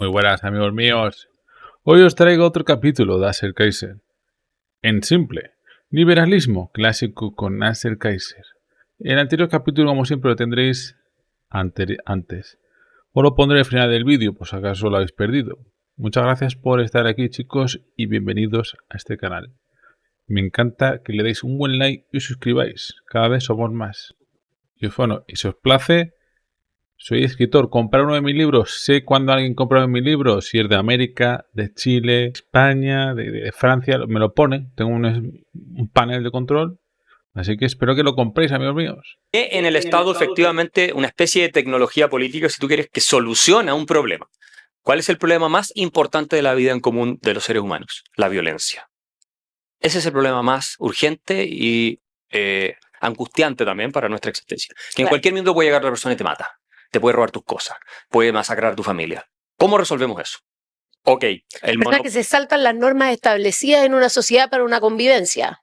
Muy buenas, amigos míos. Hoy os traigo otro capítulo de Nasser Kaiser. En simple, liberalismo clásico con Nasser Kaiser. El anterior capítulo, como siempre, lo tendréis antes. Os lo pondré al final del vídeo, por si acaso lo habéis perdido. Muchas gracias por estar aquí, chicos, y bienvenidos a este canal. Me encanta que le deis un buen like y os suscribáis. Cada vez somos más. Y bueno, y si os place, soy escritor, comprar uno de mis libros, sé cuando alguien compra uno de mis libros, si es de América, de Chile, España, de Francia, me lo ponen, tengo un panel de control, así que espero que lo compréis, amigos míos. En el Estado, efectivamente, una especie de tecnología política, si tú quieres, que soluciona un problema. ¿Cuál es el problema más importante de la vida en común de los seres humanos? La violencia. Ese es el problema más urgente y angustiante también para nuestra existencia. Que en cualquier minuto puede llegar otra persona y te mata. Te puede robar tus cosas. Puede masacrar a tu familia. ¿Cómo resolvemos eso? Ok. ¿Verdad que se saltan las normas establecidas en una sociedad para una convivencia?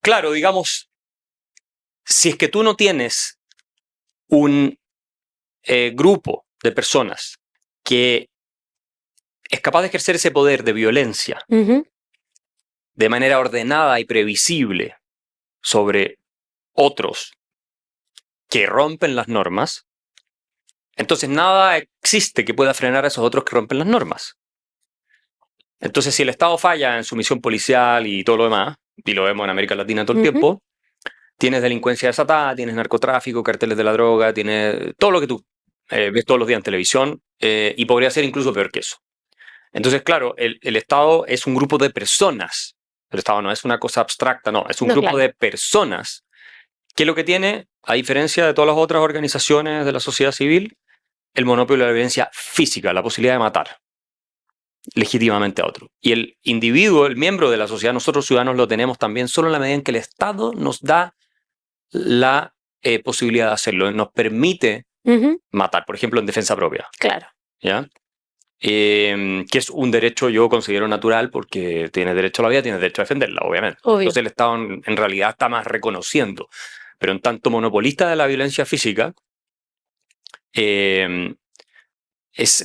Claro, digamos, si es que tú no tienes un grupo de personas que es capaz de ejercer ese poder de violencia de manera ordenada y previsible sobre otros que rompen las normas, entonces nada existe que pueda frenar a esos otros que rompen las normas. Entonces, si el Estado falla en su misión policial y todo lo demás, y lo vemos en América Latina todo el tiempo, tienes delincuencia desatada, tienes narcotráfico, carteles de la droga, tienes todo lo que tú ves todos los días en televisión, y podría ser incluso peor que eso. Entonces, claro, el Estado es un grupo de personas. El Estado no es una cosa abstracta, no, es un grupo de personas que lo que tiene, a diferencia de todas las otras organizaciones de la sociedad civil, el monopolio de la violencia física, la posibilidad de matar legítimamente a otro. Y el individuo, el miembro de la sociedad, nosotros ciudadanos lo tenemos también solo en la medida en que el Estado nos da la posibilidad de hacerlo, nos permite matar, por ejemplo, en defensa propia. Claro. ¿Ya? Que es un derecho, yo considero natural, porque tienes derecho a la vida, tienes derecho a defenderla, obviamente. Obvio. Entonces el Estado en realidad está más reconociendo. Pero en tanto monopolista de la violencia física, es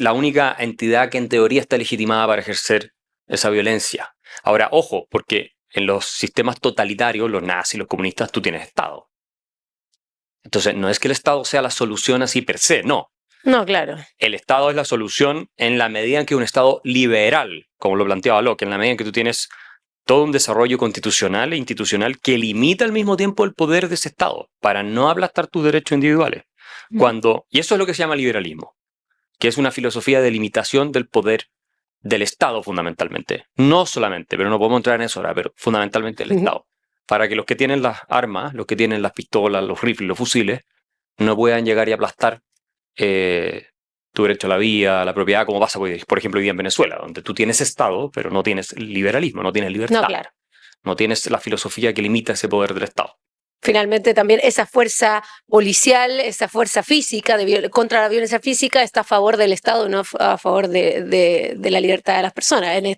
la única entidad que en teoría está legitimada para ejercer esa violencia. Ahora, ojo, porque en los sistemas totalitarios, los nazis, los comunistas, tú tienes Estado. Entonces, no es que el Estado sea la solución así per se, no. No, claro. El Estado es la solución en la medida en que un Estado liberal, como lo planteaba Locke, en la medida en que tú tienes todo un desarrollo constitucional e institucional que limita al mismo tiempo el poder de ese Estado para no aplastar tus derechos individuales. Y eso es lo que se llama liberalismo, que es una filosofía de limitación del poder del Estado fundamentalmente. No solamente, pero no podemos entrar en eso ahora, pero fundamentalmente el Estado. Para que los que tienen las armas, los que tienen las pistolas, los rifles, los fusiles, no puedan llegar y aplastar tu derecho a la vida, a la propiedad, como pasa, por ejemplo, hoy día en Venezuela, donde tú tienes Estado, pero no tienes liberalismo, no tienes libertad. No, claro. No tienes la filosofía que limita ese poder del Estado. Finalmente también esa fuerza policial, esa fuerza física contra la violencia física está a favor del Estado, no a favor de la libertad de las personas en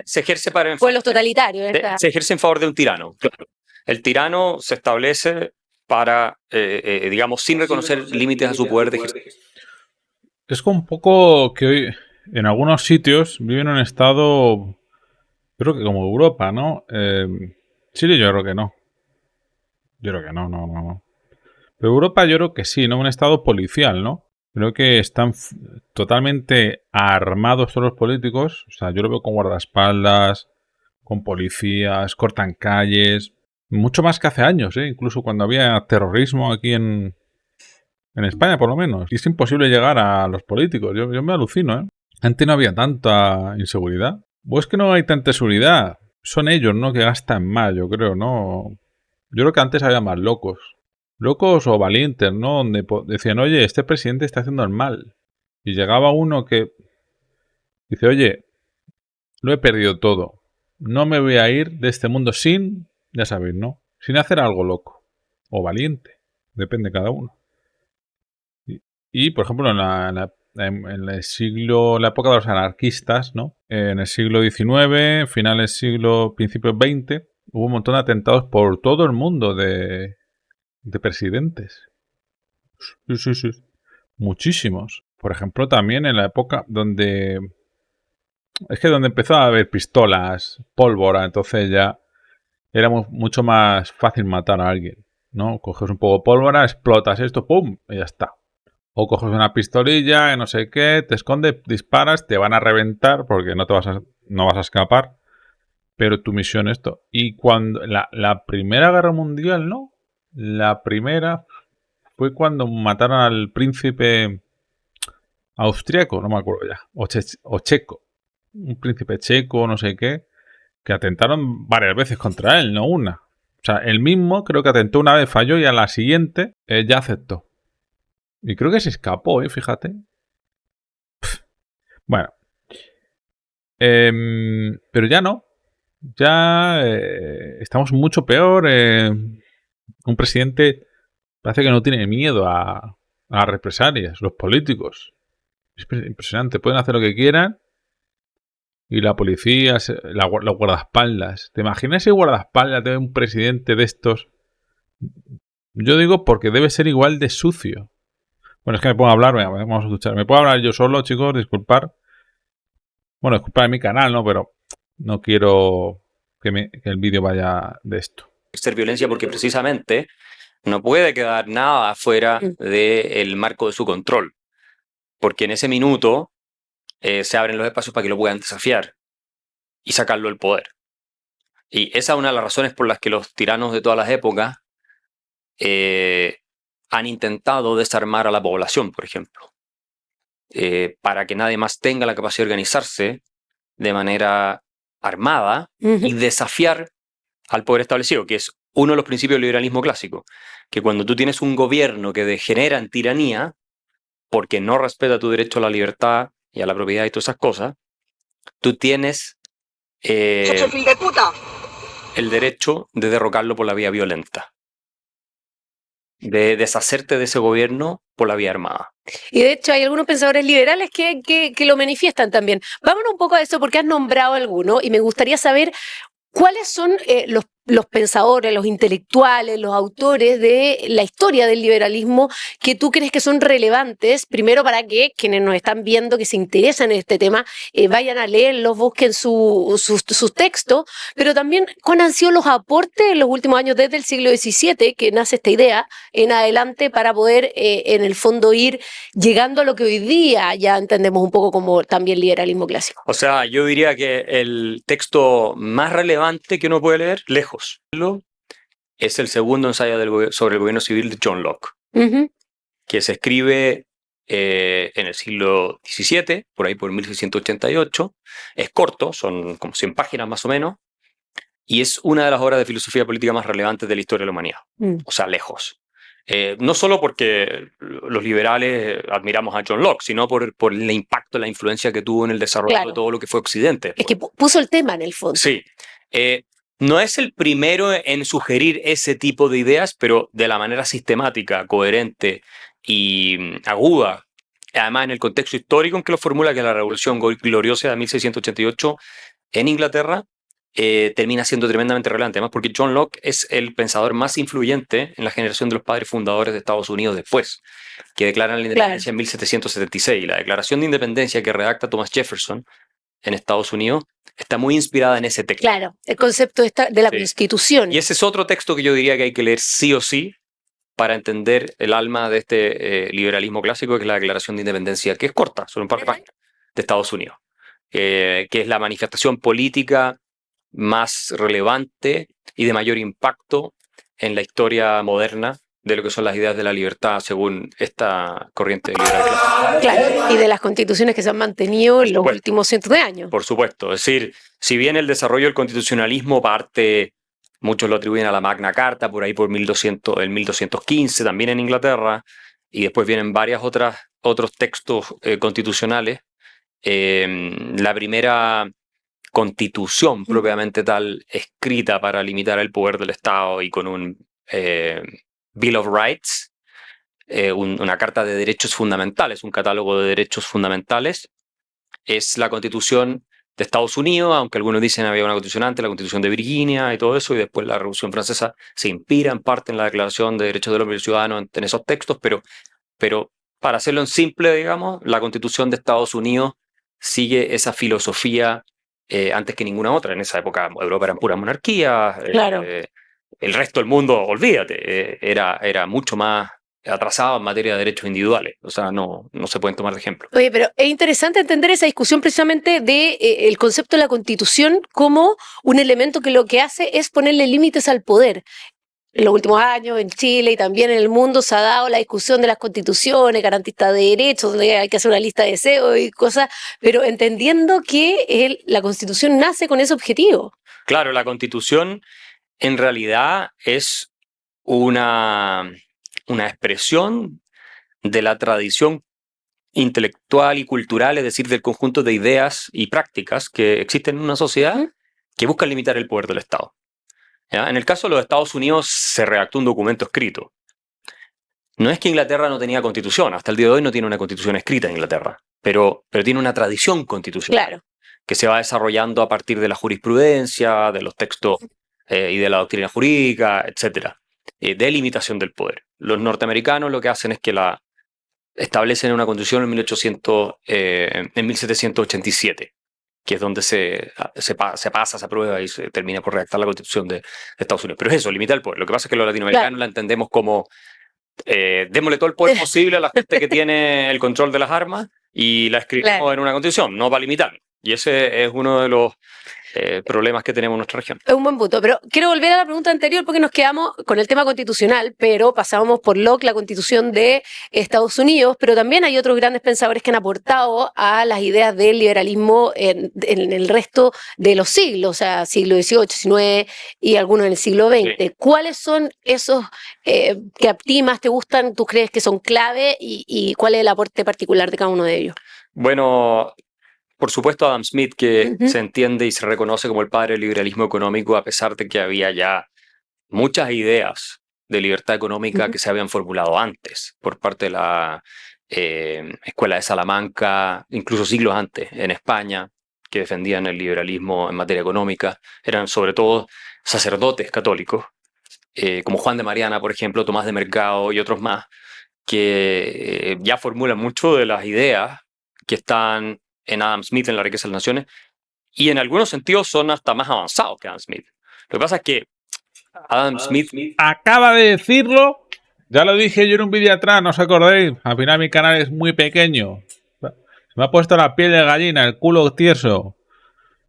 se ejerce para pueblos totalitarios. Se ejerce en favor de un tirano, claro. El tirano se establece para, digamos, sin reconocer límites a su poder de gestión. Es como un poco que hoy en algunos sitios viven en un estado, creo que como Europa, ¿no? Chile yo creo que no. Yo creo que no. Pero Europa yo creo que sí, ¿no? Un estado policial, ¿no? Creo que están totalmente armados todos los políticos. O sea, yo lo veo con guardaespaldas, con policías, cortan calles. Mucho más que hace años, ¿eh? Incluso cuando había terrorismo aquí en España, por lo menos. Y es imposible llegar a los políticos. Yo me alucino, ¿eh? Antes no había tanta inseguridad. O es que no hay tanta seguridad. Son ellos, ¿no? Que gastan más, yo creo, ¿no? Yo creo que antes había más locos. Locos o valientes, ¿no? Donde decían, oye, este presidente está haciendo el mal. Y llegaba uno que dice, oye, lo he perdido todo. No me voy a ir de este mundo sin, ya sabéis, ¿no? Sin hacer algo loco. O valiente. Depende de cada uno. Y por ejemplo, en el siglo, la época de los anarquistas, ¿no? En el siglo XIX, finales siglo, principios XX, hubo un montón de atentados por todo el mundo de presidentes. Sí. Muchísimos. por ejemplo, también en la época donde... Es que donde empezó a haber pistolas, pólvora, entonces ya era mucho más fácil matar a alguien, ¿no? Coges un poco de pólvora, explotas esto, ¡pum! Y ya está. O coges una pistolilla, no sé qué, te escondes, disparas, te van a reventar porque no vas a escapar. Pero tu misión es esto. Y cuando la Primera Guerra Mundial, ¿no? La primera fue cuando mataron al príncipe austriaco, no me acuerdo ya. O checo. Un príncipe checo, no sé qué. Que atentaron varias veces contra él, no una. O sea, él mismo creo que atentó una vez, falló y a la siguiente ya aceptó. Y creo que se escapó, fíjate. Bueno. Pero ya no. Ya estamos mucho peor. Un presidente parece que no tiene miedo a las represalias. Los políticos. Es impresionante. Pueden hacer lo que quieran. Y la policía, los guardaespaldas. ¿Te imaginas ese guardaespaldas de un presidente de estos? Yo digo porque debe ser igual de sucio. Bueno, es que me puedo hablar, venga, vamos a escuchar. Me puedo hablar yo solo, chicos, disculpar. Bueno, disculpar en mi canal, ¿no? Pero no quiero que el vídeo vaya de esto. Ejercer violencia porque precisamente no puede quedar nada fuera del marco de su control. Porque en ese minuto se abren los espacios para que lo puedan desafiar y sacarlo del poder. Y esa es una de las razones por las que los tiranos de todas las épocas han intentado desarmar a la población, por ejemplo, para que nadie más tenga la capacidad de organizarse de manera armada y desafiar al poder establecido, que es uno de los principios del liberalismo clásico, que cuando tú tienes un gobierno que degenera en tiranía, porque no respeta tu derecho a la libertad y a la propiedad y todas esas cosas, tú tienes el derecho de derrocarlo por la vía violenta, de deshacerte de ese gobierno por la vía armada. Y de hecho hay algunos pensadores liberales que lo manifiestan también. Vámonos un poco a eso porque has nombrado algunos y me gustaría saber cuáles son los pensadores, los intelectuales, los autores de la historia del liberalismo que tú crees que son relevantes, primero para que quienes nos están viendo, que se interesan en este tema, vayan a leerlos, busquen sus textos, pero también cuáles han sido los aportes en los últimos años desde el siglo XVII, que nace esta idea, en adelante para poder en el fondo ir llegando a lo que hoy día ya entendemos un poco como también liberalismo clásico. O sea, yo diría que el texto más relevante que uno puede leer, lejos, es el segundo ensayo sobre el gobierno civil de John Locke, que se escribe en el siglo XVII, por ahí por 1688. Es corto, son como 100 páginas más o menos, y es una de las obras de filosofía política más relevantes de la historia de la humanidad. O sea, lejos. No solo porque los liberales admiramos a John Locke, sino por el impacto, la influencia que tuvo en el desarrollo de todo lo que fue Occidente. Es que puso el tema en el fondo. Sí. No es el primero en sugerir ese tipo de ideas, pero de la manera sistemática, coherente y aguda. Además, en el contexto histórico en que lo formula, que es la Revolución Gloriosa de 1688 en Inglaterra, termina siendo tremendamente relevante. Además, porque John Locke es el pensador más influyente en la generación de los padres fundadores de Estados Unidos después, que declaran la independencia en 1776. La Declaración de Independencia que redacta Thomas Jefferson en Estados Unidos está muy inspirada en ese texto. Claro, el concepto de la Constitución. Y ese es otro texto que yo diría que hay que leer sí o sí para entender el alma de este liberalismo clásico, que es la Declaración de Independencia, que es corta, son un par de páginas, de Estados Unidos, que es la manifestación política más relevante y de mayor impacto en la historia moderna de lo que son las ideas de la libertad según esta corriente liberal clásica. Claro, y de las constituciones que se han mantenido en los últimos cientos de años. Por supuesto, es decir, si bien el desarrollo del constitucionalismo parte, muchos lo atribuyen a la Magna Carta, por ahí por 1215, también en Inglaterra, y después vienen otros textos constitucionales, la primera constitución propiamente tal, escrita para limitar el poder del Estado y con un Bill of Rights, una carta de derechos fundamentales, un catálogo de derechos fundamentales, es la Constitución de Estados Unidos, aunque algunos dicen había una constitución antes, la Constitución de Virginia y todo eso, y después la Revolución Francesa se inspira en parte en la Declaración de Derechos del Hombre y del Ciudadano en esos textos, pero para hacerlo en simple, digamos, la Constitución de Estados Unidos sigue esa filosofía antes que ninguna otra. En esa época Europa eran puras monarquías. Claro. El resto del mundo, olvídate, era mucho más atrasado en materia de derechos individuales. O sea, no se pueden tomar de ejemplo. Oye, pero es interesante entender esa discusión precisamente de el concepto de la Constitución como un elemento que lo que hace es ponerle límites al poder. En los últimos años, en Chile y también en el mundo, se ha dado la discusión de las constituciones, garantistas de derechos, donde hay que hacer una lista de deseos y cosas, pero entendiendo que la Constitución nace con ese objetivo. Claro, la Constitución en realidad es una expresión de la tradición intelectual y cultural, es decir, del conjunto de ideas y prácticas que existen en una sociedad que buscan limitar el poder del Estado. ¿Ya? En el caso de los Estados Unidos se redactó un documento escrito. No es que Inglaterra no tenía constitución, hasta el día de hoy no tiene una constitución escrita en Inglaterra, pero tiene una tradición constitucional Claro. que se va desarrollando a partir de la jurisprudencia, de los textos y de la doctrina jurídica, etcétera, de limitación del poder. Los norteamericanos lo que hacen es que la establecen una constitución en 1787, que es donde se pasa, se aprueba y se termina por redactar la constitución de Estados Unidos. Pero es eso, limita el poder. Lo que pasa es que los latinoamericanos la entendemos como démosle todo el poder posible a la gente que tiene el control de las armas y la escribimos en una constitución, no para limitar. Y ese es uno de los problemas que tenemos en nuestra región. Es un buen punto, pero quiero volver a la pregunta anterior porque nos quedamos con el tema constitucional, pero pasábamos por Locke, la Constitución de Estados Unidos, pero también hay otros grandes pensadores que han aportado a las ideas del liberalismo en el resto de los siglos, o sea, siglo XVIII, XIX y algunos en el siglo XX. Sí. ¿Cuáles son esos que a ti más te gustan, tú crees que son clave y cuál es el aporte particular de cada uno de ellos? Bueno, por supuesto, Adam Smith, que se entiende y se reconoce como el padre del liberalismo económico, a pesar de que había ya muchas ideas de libertad económica que se habían formulado antes por parte de la Escuela de Salamanca, incluso siglos antes, en España, que defendían el liberalismo en materia económica. Eran sobre todo sacerdotes católicos, como Juan de Mariana, por ejemplo, Tomás de Mercado y otros más, que ya formulan mucho de las ideas que están en Adam Smith, en La riqueza de las naciones, y en algunos sentidos son hasta más avanzados que Adam Smith. Lo que pasa es que Adam Smith acaba de decirlo, ya lo dije yo en un vídeo atrás, no os acordéis, al final mi canal es muy pequeño, se me ha puesto la piel de gallina, el culo tieso,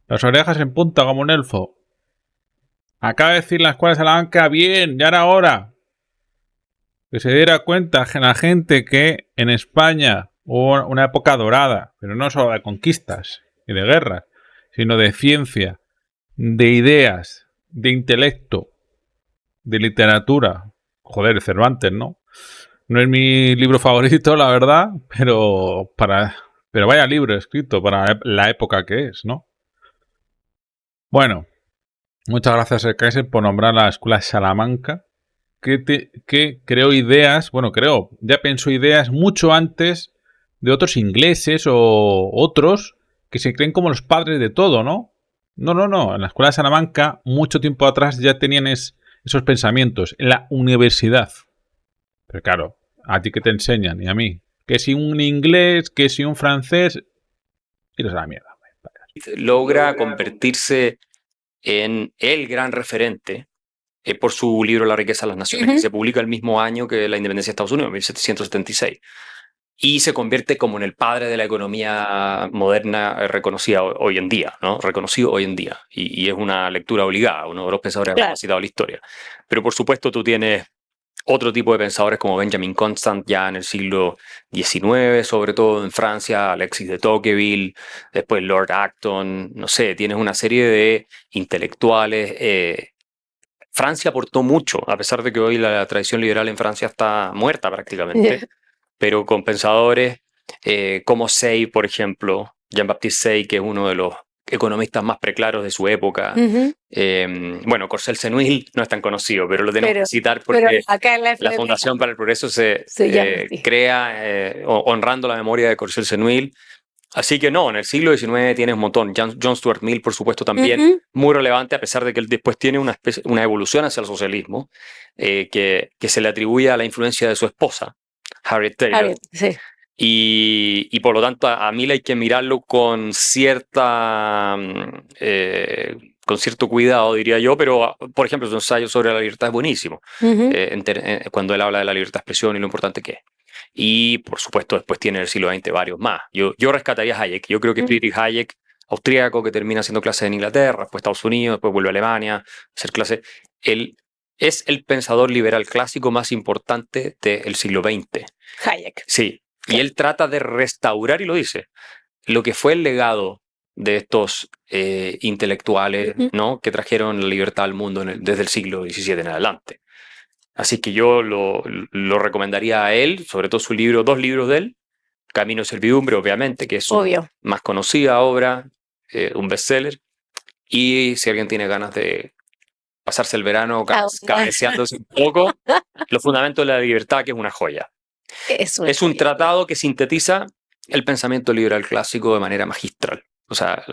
las orejas en punta como un elfo. Acaba de decir la Escuela de Salamanca, bien, ya era hora que se diera cuenta la gente que en España hubo una época dorada, pero no solo de conquistas y de guerras, sino de ciencia, de ideas, de intelecto, de literatura. Joder, Cervantes, ¿no? No es mi libro favorito, la verdad, pero vaya libro escrito para la época que es, ¿no? Bueno, muchas gracias, Kaiser, por nombrar la Escuela de Salamanca, que creó ideas, ya pensó ideas mucho antes de otros ingleses o otros que se creen como los padres de todo, ¿no? No. En la Escuela de Salamanca, mucho tiempo atrás, ya tenían esos pensamientos. En la universidad. Pero claro, ¿a ti qué te enseñan? Y a mí. Que si un inglés, que si un francés... Iros a la mierda. Logra convertirse en el gran referente por su libro La riqueza de las naciones, que se publica el mismo año que la independencia de Estados Unidos, 1776. Y se convierte como en el padre de la economía moderna reconocida hoy en día, ¿no? Reconocido hoy en día. Y es una lectura obligada, uno de los pensadores que ha citado la historia. Pero por supuesto tú tienes otro tipo de pensadores como Benjamin Constant ya en el siglo XIX, sobre todo en Francia, Alexis de Tocqueville, después Lord Acton, no sé, tienes una serie de intelectuales. Francia aportó mucho, a pesar de que hoy la tradición liberal en Francia está muerta prácticamente. Pero con pensadores como Say, por ejemplo, Jean-Baptiste Say, que es uno de los economistas más preclaros de su época. Bueno, Corsel Senuil no es tan conocido, pero lo tenemos que citar porque acá en la Fundación para el Progreso se crea honrando la memoria de Corsel Senuil. Así que no, en el siglo XIX tienes un montón. John Stuart Mill, por supuesto, también muy relevante, a pesar de que él después tiene una evolución hacia el socialismo que se le atribuye a la influencia de su esposa, Harriet Taylor. Harriet, sí. Y por lo tanto a Mill hay que mirarlo con con cierto cuidado, diría yo, pero por ejemplo su ensayo sobre la libertad es buenísimo, Ujú. cuando él habla de la libertad de expresión y lo importante que es. Y por supuesto después tiene en el siglo XX varios más. Yo rescataría a Hayek. Yo creo que Friedrich Hayek, austríaco, que termina haciendo clases en Inglaterra, después Estados Unidos, después vuelve a Alemania a hacer clases. Él es el pensador liberal clásico más importante del siglo XX. Hayek. Sí, y él trata de restaurar, y lo dice, lo que fue el legado de estos intelectuales, Ujú. ¿no? Que trajeron la libertad al mundo desde el siglo XVII en adelante. Así que yo lo recomendaría a él, sobre todo su libro, 2 libros de él, Camino y Servidumbre, obviamente, que es su Obvio. más conocida obra, un bestseller, y si alguien tiene ganas de pasarse el verano cabeceándose un poco, Los Fundamentos de la Libertad, que es una joya. Es un tratado que sintetiza el pensamiento liberal clásico de manera magistral. O sea,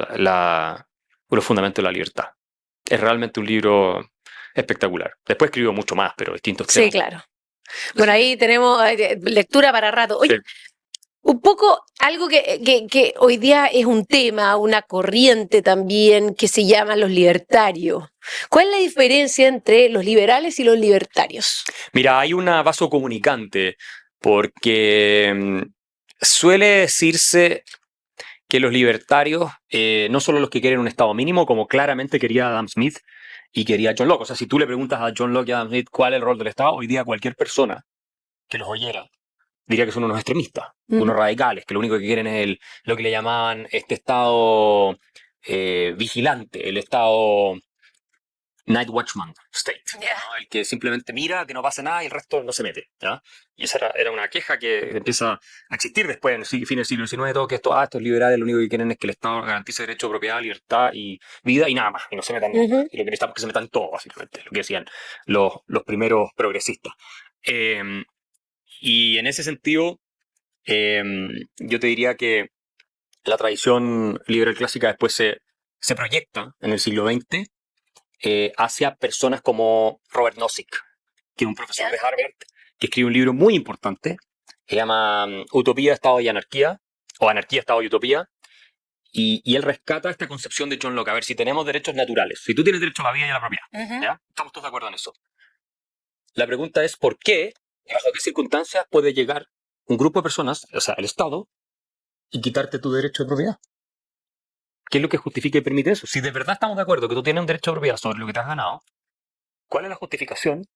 los fundamentos de la libertad. Es realmente un libro espectacular. Después escribió mucho más, pero distintos temas. Sí, claro. Bueno, ahí tenemos lectura para rato. Oye, Sí. un poco algo que hoy día es un tema, una corriente también, que se llama los libertarios. ¿Cuál es la diferencia entre los liberales y los libertarios? Mira, hay una vasocomunicante, porque suele decirse que los libertarios, no solo los que quieren un Estado mínimo, como claramente quería Adam Smith y quería John Locke. O sea, si tú le preguntas a John Locke y a Adam Smith cuál es el rol del Estado, hoy día cualquier persona que los oyera diría que son unos extremistas, unos radicales, que lo único que quieren es lo que le llamaban este Estado vigilante, el Estado Night Watchman State, ¿no? El que simplemente mira que no pase nada y el resto no se mete, ¿ya? Y esa era una queja que empieza a existir después, en el fin del siglo XIX, todo que estos liberales lo único que quieren es que el Estado garantice derecho a propiedad, libertad y vida y nada más, y no se metan nada. Y lo que necesitamos es que se metan todo, básicamente, lo que decían los primeros progresistas. Y en ese sentido, yo te diría que la tradición liberal clásica después se proyecta en el siglo XX hacia personas como Robert Nozick, que es un profesor de Harvard, que escribe un libro muy importante, se llama Utopía, Estado y Anarquía, o Anarquía, Estado y Utopía, y él rescata esta concepción de John Locke. A ver, si tenemos derechos naturales, si tú tienes derecho a la vida y a la propiedad, ¿ya? Estamos todos de acuerdo en eso. La pregunta es ¿por qué y bajo qué circunstancias puede llegar un grupo de personas, o sea, el Estado, y quitarte tu derecho de propiedad? ¿Qué es lo que justifica y permite eso? Si de verdad estamos de acuerdo que tú tienes un derecho de propiedad sobre lo que te has ganado, ¿cuál es la justificación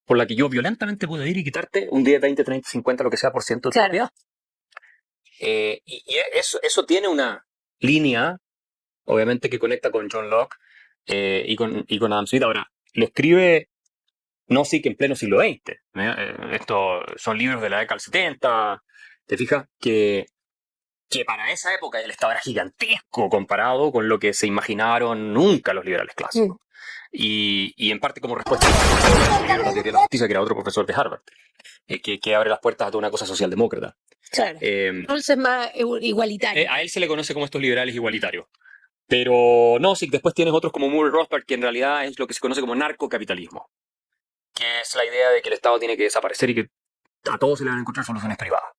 por la que yo violentamente puedo ir y quitarte un 10, 20, 30, 50, lo que sea por ciento de tu propiedad? Y eso tiene una línea, obviamente, que conecta con John Locke y con Adam Smith. Ahora, lo escribe Nozick en pleno siglo XX. Estos son libros de la década del 70. ¿Te fijas? Que para esa época el Estado era gigantesco comparado con lo que se imaginaron nunca los liberales clásicos. Y en parte como respuesta a la teoría de la justicia, que era otro profesor de Harvard, que abre las puertas a toda una cosa socialdemócrata. Claro. Entonces más igualitario. A él se le conoce como estos liberales igualitarios. Pero no, sí, después tienes otros como Murray Rothbard, que en realidad es lo que se conoce como narcocapitalismo, que es la idea de que el Estado tiene que desaparecer y que a todos se le van a encontrar soluciones privadas.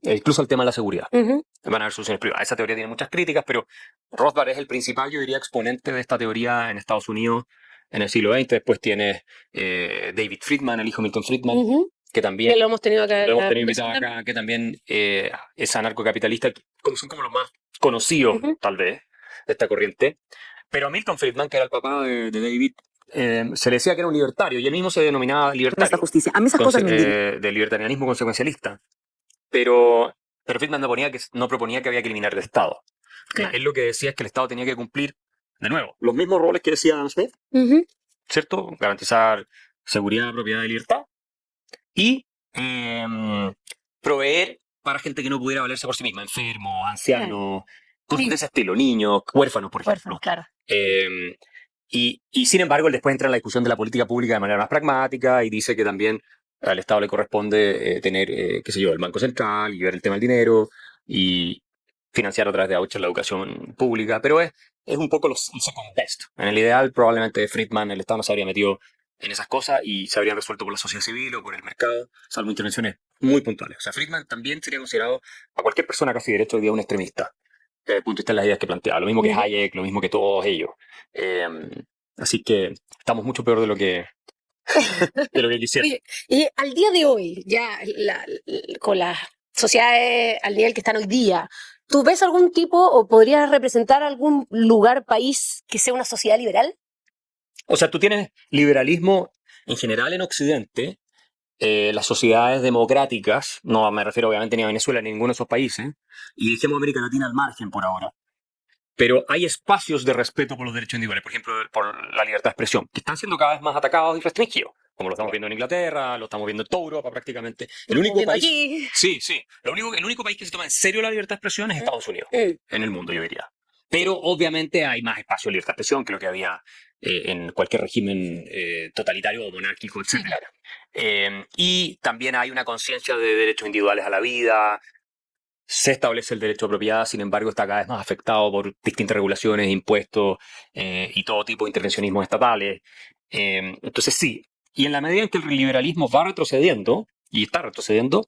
Incluso el tema de la seguridad. Van a haber soluciones privadas. Esa teoría tiene muchas críticas, pero Rothbard es el principal, yo diría, exponente de esta teoría en Estados Unidos en el siglo XX. Después tienes David Friedman, el hijo de Milton Friedman, que también... Que lo hemos tenido acá. Lo hemos tenido invitado acá, que también es anarcocapitalista, son como los más conocidos, tal vez, de esta corriente. Pero a Milton Friedman, que era el papá de David, se le decía que era un libertario, y él mismo se denominaba libertario. Nuestra justicia. A mí esas cosas me indignan. De libertarianismo consecuencialista. Pero Friedman no proponía que había que eliminar el Estado. Claro. Él lo que decía es que el Estado tenía que cumplir, de nuevo, los mismos roles que decía Adam Smith, ¿cierto? Garantizar seguridad, propiedad y libertad. Y proveer para gente que no pudiera valerse por sí misma, enfermos, ancianos, cosas de ese estilo, niños, huérfanos, por ejemplo. Claro. Y sin embargo, él después entra en la discusión de la política pública de manera más pragmática y dice que también al Estado le corresponde tener, qué sé yo, el Banco Central y ver el tema del dinero y financiar a través de vouchers la educación pública, pero es un poco el second best. En el ideal, probablemente Friedman, el Estado no se habría metido en esas cosas y se habrían resuelto por la sociedad civil o por el mercado, salvo intervenciones muy puntuales. O sea, Friedman también sería considerado a cualquier persona casi derecho hoy día un extremista, desde el punto de vista de las ideas que planteaba. Lo mismo que Hayek, lo mismo que todos ellos. Así que estamos mucho peor de lo que, de lo que quisiera. Oye, y al día de hoy, ya con las sociedades al nivel que están hoy día, ¿tú ves algún tipo o podrías representar algún lugar, país que sea una sociedad liberal? O sea, tú tienes liberalismo en general en Occidente, las sociedades democráticas, no me refiero obviamente ni a Venezuela ni a ninguno de esos países, y dejemos América Latina al margen por ahora. Pero hay espacios de respeto por los derechos individuales, por ejemplo, por la libertad de expresión, que están siendo cada vez más atacados y restringidos, como lo estamos viendo en Inglaterra, lo estamos viendo en toda Europa prácticamente. El único país, Aquí. sí, sí, el único país que se toma en serio la libertad de expresión es Estados Unidos, en el mundo, yo diría. Pero obviamente hay más espacio de libertad de expresión que lo que había en cualquier régimen totalitario o monárquico, etc. Y también hay una conciencia de derechos individuales a la vida. Se establece el derecho de propiedad, sin embargo, está cada vez más afectado por distintas regulaciones, impuestos y todo tipo de intervencionismos estatales. Entonces, sí. Y en la medida en que el liberalismo va retrocediendo, y está retrocediendo,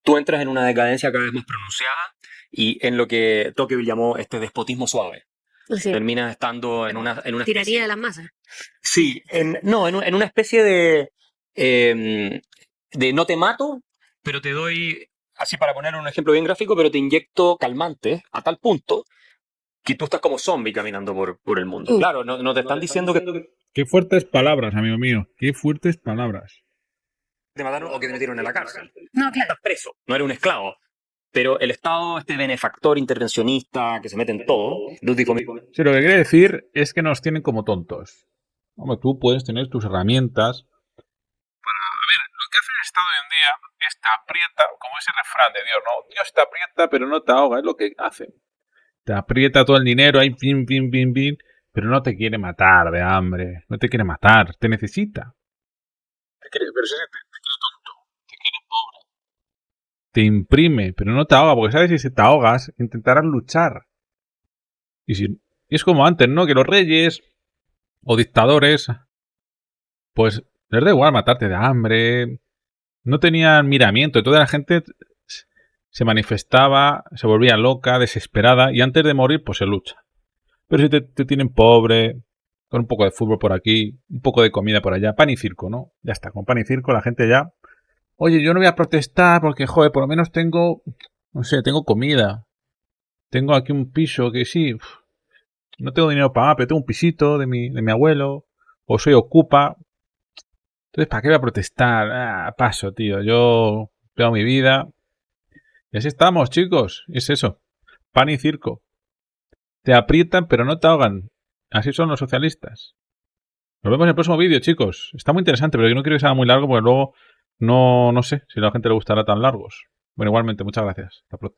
tú entras en una decadencia cada vez más pronunciada y en lo que Tocqueville llamó este despotismo suave. Sí. Terminas estando en una Tiranía especie, de las masas. sí, en una especie de no te mato, pero te doy, así para poner un ejemplo bien gráfico, pero te inyecto calmantes a tal punto que tú estás como zombie caminando por el mundo. Claro, no te están diciendo que Qué fuertes palabras, amigo mío. Qué fuertes palabras. te mataron o que te metieron en la cárcel. No, claro. Estás preso, no eres un esclavo. Pero el Estado, este benefactor intervencionista que se mete en todo, Sí, lo que quiere decir es que nos tienen como tontos. Hombre, tú puedes tener tus herramientas. Lo que hace el Estado hoy en día es te aprieta, como ese refrán de Dios, ¿no? Dios te aprieta, pero no te ahoga, es lo que hace. Te aprieta todo el dinero, ahí, pin, pin, pin, pin, pero no te quiere matar de hambre, no te quiere matar, te necesita. Pero sí, te quiere tonto, te quiere pobre. Te imprime, pero no te ahoga, porque sabes, si te ahogas, intentarás luchar. Y es como antes, ¿no? Que los reyes o dictadores, pues les da igual matarte de hambre, no tenían miramiento, toda la gente se manifestaba, se volvía loca, desesperada, y antes de morir, pues se lucha. Pero si te tienen pobre, con un poco de fútbol por aquí, un poco de comida por allá, pan y circo, ¿no? Ya está, con pan y circo la gente ya... Oye, yo no voy a protestar porque, joder, por lo menos tengo, no sé, tengo comida. Tengo aquí un piso que sí, no tengo dinero para nada, pero tengo un pisito de mi abuelo, o soy ocupa. Entonces, ¿para qué voy a protestar? Ah, paso, tío, yo veo mi vida. Y así estamos, chicos, es eso, pan y circo. Te aprietan, pero no te ahogan. Así son los socialistas. Nos vemos en el próximo vídeo, chicos. Está muy interesante, pero yo no quiero que sea muy largo porque luego no sé si a la gente le gustará tan largos. Bueno, igualmente, muchas gracias. Hasta pronto.